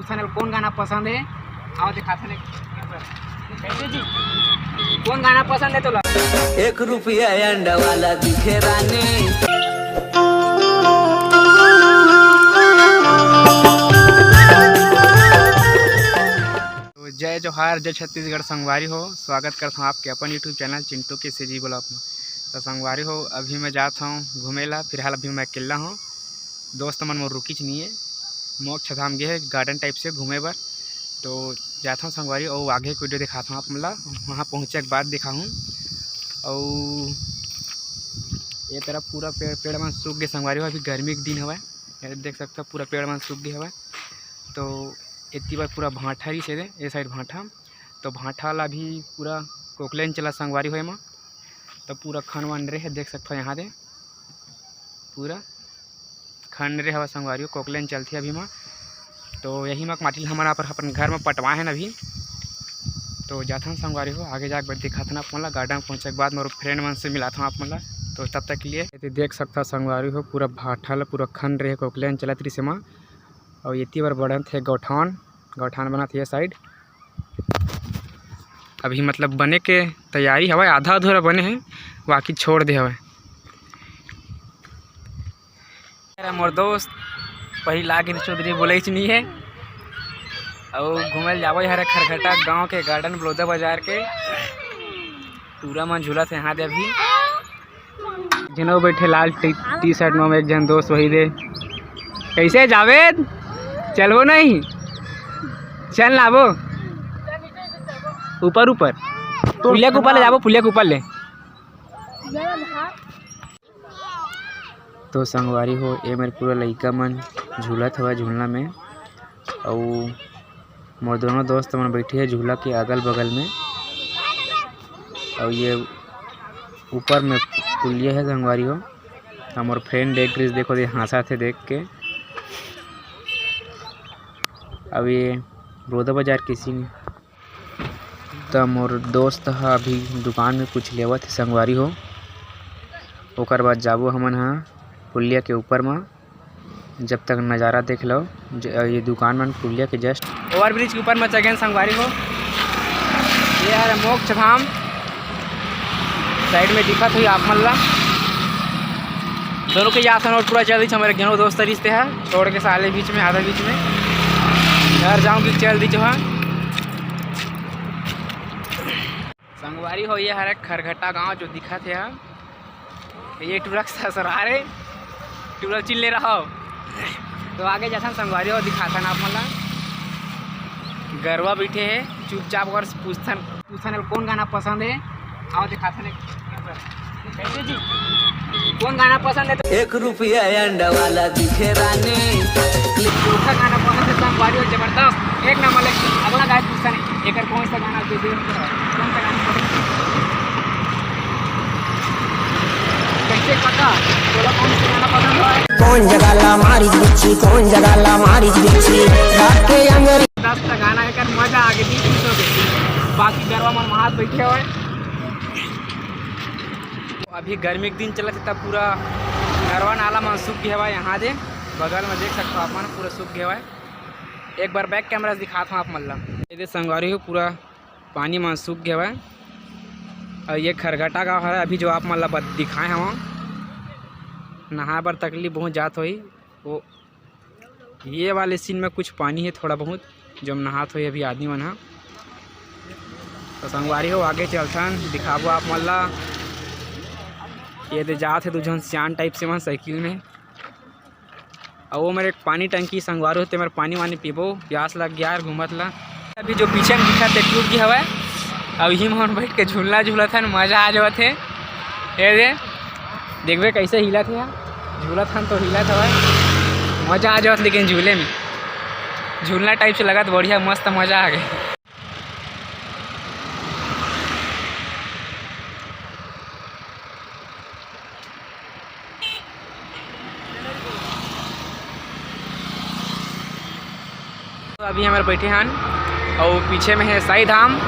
पूछने कौन गाना पसंद है। आओ दिखाते हैं कैसे जी, कौन गाना पसंद है तो 1 रुपया अंडा वाला दिखे रानी। तो जय जोहार, जय छत्तीसगढ़। संगवारी हो, स्वागत करता हूँ आपके अपन यूट्यूब चैनल चिंटू के सीजी ब्लॉग में। तो संगवारी हो, अभी मैं जाता हूँ घूमेला। फिलहाल अभी मैं अकेला हूँ, दोस्त मन मोर रुकी नहीं है। मोक्ष धाम गए गार्डन टाइप से घूमे बर, तो जाता हूँ संगवारी। और आगे वीडियो दिखाता हूँ आप मतलब वहाँ पहुँचे के बाद दिखा हूँ। और ये तरफ पूरा पेड़ मन सूख गए संगवारी हो। अभी गर्मी के दिन हवा, देख सकते हो पूरा पेड़ मन सूख गए हवा। तो इतनी बार पूरा भाटा ही से ये साइड भाटा, तो भाटा वाला भी पूरा कोकलेन चला संगवारी हो में। तो पूरा खन वन रहे, देख सकते हो यहाँ दे पूरा खन रहे हवा संगवारी हो, कोकलेन चलती है अभी माँ। तो यही मक माटी हमारा पर अपन घर में पटवा है ना अभी। तो जाता हूँ संगवारी हो, आगे जाकर दिखाता ना अपन गार्डन पहुँचे के बाद मेरे फ्रेंड मन से मिलाता हूँ आप मतलब। तो तब तक के लिए तो देख सकता संगवारी हो पूरा भाटा पूरा खन रहे कोकलेन चलत रही से माँ। और इतनी बार बढ़न थे गौठान बना थे ये साइड। अभी मतलब बने के तैयारी हवा, आधा अधूरा बने हैं, बाकी छोड़ दे हवा। मोर दोस्त पहली लागे चौधरी बोले नहीं है। और घूमे जाबो हरे खरखटा गांव के गार्डन बलौदा बाजार के पूरा मन झूला थे यहाँ दे। अभी जनो बैठे लाल टी शर्ट में एक जन दोस्त वही दे। कैसे जावेद, चलबो नहीं? चल ना वो ऊपर पुलिया के ऊपर ले जाबो, पुलिया के ऊपर ले। तो संगवारी हो, ये मेरे पूरा लड़का मन झूलत हवा झूलना में। और मोर दोनों दोस्त मन बैठे हैं झूला के अगल बगल में। और ये ऊपर में पुलिया है संगवारी हो। हमार फ्रेंड देख रही, देखो ये हंसा थे देख के। अब ये बलौदा बाजार किसी ने तो मोर दोस्त है अभी दुकान में कुछ लेवत है संगवारी हो। ओकर बाद जाबो हमन हाँ पुलिया के ऊपर में, जब तक नज़ारा देख लो। ये दुकान में पुलिया के जस्ट ओवर ब्रिज के ऊपर में चगेन संगवारी हो। ये है मोक्ष धाम, साइड में दिखत हुई आप मल्ला दोनों के याद और पूरा चल दी। हमारे गेनो दोस्त रिश्ते है छोड़ के साले बीच में, आधा बीच में घर जाऊँगी चल दी जो है संगवारी हो। ये हर खरघटा गांव जो दिखत है, ये टूरक ससुराल है, टूरक चिल ले रहा हो। तो आगे जैसा संगवारी हो दिखाता ना आप मतलब गरवा बैठे है चुपचाप और पूछन कौन गाना पसंद है। आओ दिखाते हैं कैसे जी, कौन गाना पसंद है तो 1 रुपया अंडा वाला दिखे रानी। दूसरा गाना पसंद है संगवारी हो, जबरदस्त एक नंबर। अगला गाय पूछता नहीं एक कौन सा गाना कौन सा गाना पसंद कैसे पता बोला कौन सा गाना पसंद है। कौन जगह ला मारी बिच्छी, कौन जगह ला मारी बिच्छी रात के अंगरी 10 गाना है कर मजा आ गई खुश हो गई। बाकी गरवा मन हाथ बैठे हुए। अभी गर्मी के दिन चला तब पूरा गरवा नाला मन सूख गया हुआ। यहाँ दे बगल में देख सकते हो आप मन पूरा सूख गया हुआ है। एक बार बैक कैमरा से दिखाता हूँ आप मतलब ये संगवारी हो पूरा पानी में सूख गया हुआ है। और ये खरघटा गाँव है अभी जो आप मतलब दिखाए हैं वहाँ नहा पर तकलीफ बहुत जात हुई। वो ये वाले सीन में कुछ पानी है थोड़ा बहुत जो हम नहात हुई अभी आदमी मन। तो संगवारी हो आगे चलथन दिखाबो आप मल्ला। ये तो जात है तुझन सियान टाइप से वहाँ साइकिल में। और वो मेरे पानी टंकी संगवारी होते मेरे पानी वानी पीबो, प्यास लग गया यार घूमत ला। अभी जो पीछे में दिखा थे टूट गया हुआ है। अब यही में बैठ के झूलना था, मज़ा आ जावा थे। ये दे देखबे कैसे हिला थे झूला था तो हिला था भाई, मज़ा आ जाता। लेकिन झूले में झूलना टाइप से लगा तो बढ़िया मस्त मज़ा आ गया। तो अभी हमारे बैठे हैं और पीछे में है साई धाम।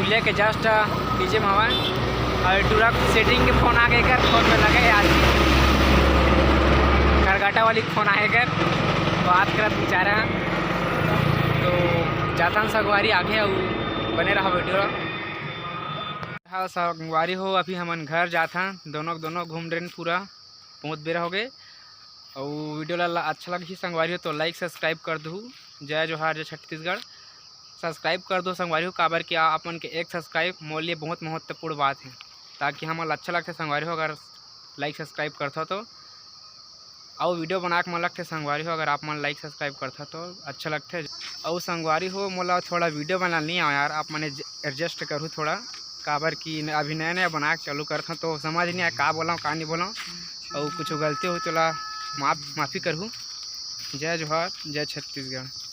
पुलिया के जस्ट पीछे में हवा और टूरक सेटिंग के फ़ोन आ गए कर फोन में लगे आज खरगाटा वाली फ़ोन आए कर बात करत बेचारा तो जाता संगवारी आगे और बने रहा वीडियो। हाँ संगवारी हो अभी हमन घर जाता दोनों घूम रहे पूरा बहुत बेरा हो गए और वीडियो ला अच्छा लगी संगवारी हो तो लाइक सब्सक्राइब कर दू। जय जोहार जय छत्तीसगढ़। सब्सक्राइब कर दो संगवारी हो काबर कि अपन के एक सब्सक्राइब मोल लिए बहुत महत्वपूर्ण बात है ताकि हमें अच्छा लगता है संगवारी हो अगर लाइक सब्सक्राइब करता तो और वीडियो बना के मन लगते संगवारी हो अगर आप मन लाइक सब्सक्राइब करता तो अच्छा लगता है। और संगवारी हो मोला थोड़ा वीडियो बना नहीं आओ यार आप मैंने एडजस्ट करूँ थोड़ा काबर कि अभी नया नया बना के चालू करता तो समझ नहीं आया का बोला का नहीं बोला और कुछ गलती हो तो माफ़ी करूँ। जय जोहार जय छत्तीसगढ़।